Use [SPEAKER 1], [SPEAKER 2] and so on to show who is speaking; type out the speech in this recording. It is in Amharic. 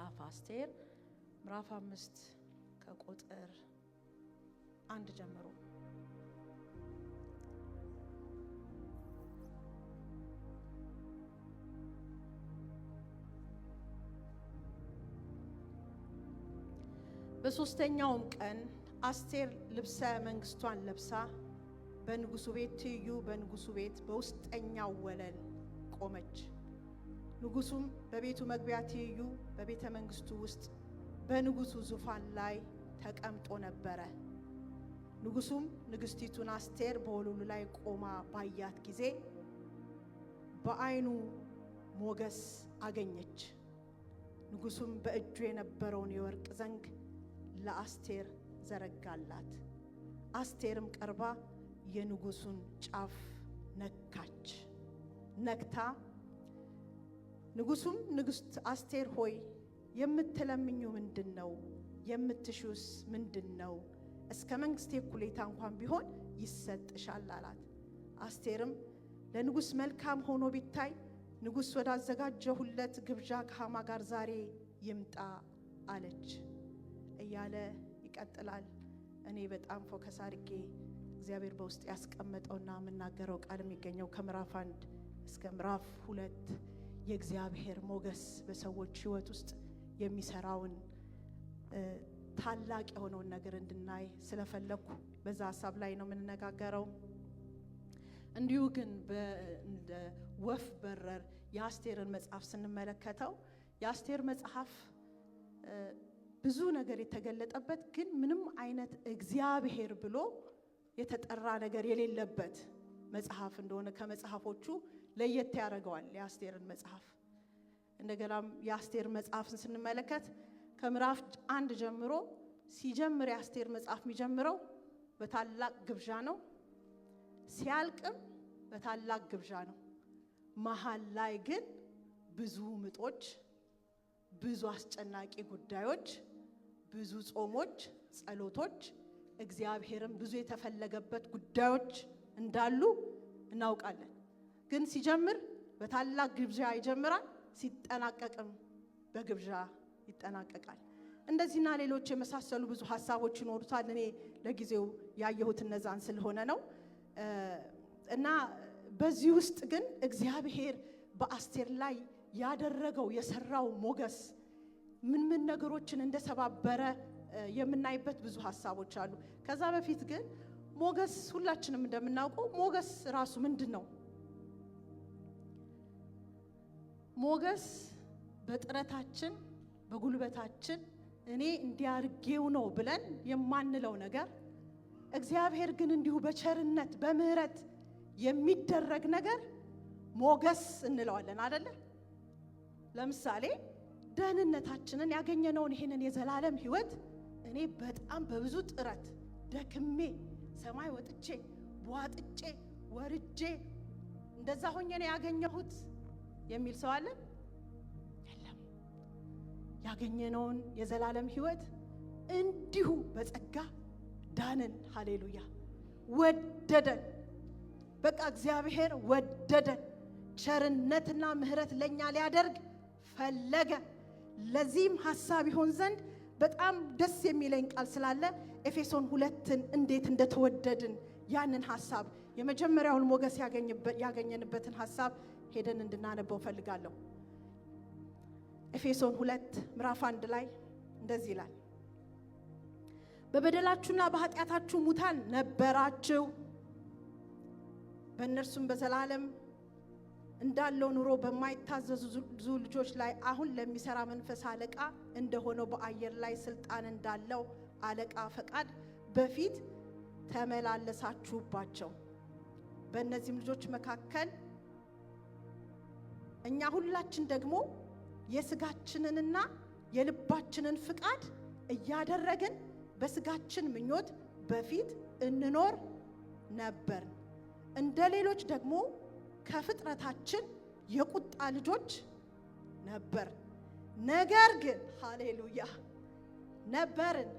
[SPEAKER 1] መጽሐፍ አስቴር ምዕራፍ 5 ከቁጥር 1 ጀምሮ በሶስተኛውም ቀን አስቴር ልብሰ መንግስቷን ለብሳ በንጉሱ ቤት ትይዩ በንጉሱ ቤት በውስጠኛው ወለል ቆመች። ንጉሱም በቤቱ መግቢያ ትይዩ በቤተ መንግስቱ ውስጥ በንጉሱ ዙፋን ላይ ተቀምጦ ነበረ። ንጉሱም ንግስቲቱን አስቴር በወለሉ ላይ ቆማ ባያት ጊዜ በዓይኑ ሞገስ አገኘች። ንጉሱም በእጁ የነበረውን የወርቅ ዘንግ ለአስቴር ዘረጋላት። አስቴርም ቀርባ የንጉሱን ጫፍ ነክታ ንጉሱም ንግስት አስቴር ሆይ የምትለምኚው ምንድነው? የምትሹስ ምንድነው? እስከ መንግስቴ እኩሌታ እንኳን ቢሆን ይሰጥሻል አላት። አስቴርም ለንጉስ መልካም ሆኖ ቢታይ ንጉስ ወዳዘጋጀሁለት ግብዣ ከሃማ ጋር ዛሬ ይምጣ አለች እያለ ይቀጥላል። እኔ በጣም ፎከስ አድርጌ እግዚአብሔር በውስጥ ያስቀመጠውና የምናገረው ቃል የሚገኘው ከምዕራፍ 1 እስከ ምዕራፍ 2 የእግዚአብሔር ሞገስ በሰዎች ህይወት ውስጥ የሚሰራውን ታላቅ የሆነውን ነገር እንድናይ ስለፈለኩ በዛ ሐሳብ ላይ ነው የምንነጋገረው። እንዲሁ ግን እንደ ወፍ በረር የአስቴርን መጽሐፍ ስንመለከተው የአስቴር መጽሐፍ ብዙ ነገር የተገለጠበት ግን ምንም አይነት እግዚአብሔር ብሎ የተጠራ ነገር የሌለበት መጽሐፍ እንደሆነ ከመጽሐፎቹ ለየት ያደርገዋል የአስቴርን መጽሐፍ። እንደገናም የአስቴር መጽሐፍን ስንመለከት ከምዕራፍ 1 ጀምሮ ሲጀምር የአስቴር መጽሐፍ የሚጀምረው በታላቅ ግብዣ ነው፣ ሲያልቅም በታላቅ ግብዣ ነው። መሃል ላይ ግን ብዙ ምጦች፣ ብዙ አስጨናቂ ጉዳዮች፣ ብዙ ጾሞች፣ ጸሎቶች፣ እግዚአብሔርም ብዙ የተፈለገበት ጉዳዮች እንዳሉ እናውቃለን። ግን ሲጀምር በታላቅ ግብዣ ይጀምራል፣ ሲጠናቀቅም በግብዣ ይጠናቀቃል። እንደዚህና ሌሎች የመሳሰሉ ብዙ ሐሳቦች ይኖሩታል። እኔ ለጊዜው ያየሁት እነዛን ስለሆነ ነው። እና በዚህ ውስጥ ግን እግዚአብሔር በአስቴር ላይ ያደረገው የሰራው ሞገስ ምን ነገሮችን እንደሰባበረ የምናይበት ብዙ ሐሳቦች አሉ። ከዛ በፊት ግን ሞገስ ሁላችንም እንደምናውቀው ሞገስ ራሱ ምንድነው? ሞገስ በጥረታችን በጉልበታችን እኔ እንዲያርጌው ነው ብለን የማንለው ነገር እግዚአብሔር ግን እንዲሁ በቸርነት በምህረት የሚደረግ ነገር ሞገስ እንለዋለን አይደለ? ለምሳሌ ደህንነታችንን ያገኘነውን ይሄንን የዘላለም ህይወት እኔ በጣም በብዙ ጥረት ደክሜ ሰማይ ወጥቼ ቧጥጬ ወርጄ እንደዛ ሆኜ ነው ያገኘሁት የሚል ሰው አለ? የለም። ያገኘነውን የዘላለም ህይወት እንዲሁ በጸጋ ዳንን። ሃሌሉያ! ወደደን። በቃ እግዚአብሔር ወደደን። ቸርነትና ምህረት ለኛ ሊያደርግ ፈለገ። ለዚህም ሐሳብ ይሆን ዘንድ በጣም ደስ የሚለኝ ቃል ስላለ ኤፌሶን 2ን እንዴት እንደተወደድን ያንን ሐሳብ የመጀመሪያውን ሞገስ ያገኘንበትን ሐሳብ ሄደን እንድናነበው ፈልጋለሁ። ኤፌሶን 2 ምዕራፍ 1 ላይ እንደዚህ ይላል፣ በበደላችሁና በኃጢአታችሁ ሙታን ነበራችሁ፣ በእነርሱም በዘላለም እንዳለው ኑሮ በማይታዘዙ ልጆች ላይ አሁን ለሚሰራ መንፈስ አለቃ እንደሆነው በአየር ላይ ስልጣን እንዳለው አለቃ ፈቃድ በፊት ተመላለሳችሁባቸው። በእነዚህም ልጆች መካከል እኛ ሁላችን ደግሞ የስጋችንንና የልባችንን ፍቃድ እያደረግን በስጋችን ምኞት በፊት እንኖር ነበር። እንደ ሌሎች ደግሞ ከፍጥረታችን የቁጣ ልጆች ነበር። ነገር ግን ሃሌሉያ ነበርን።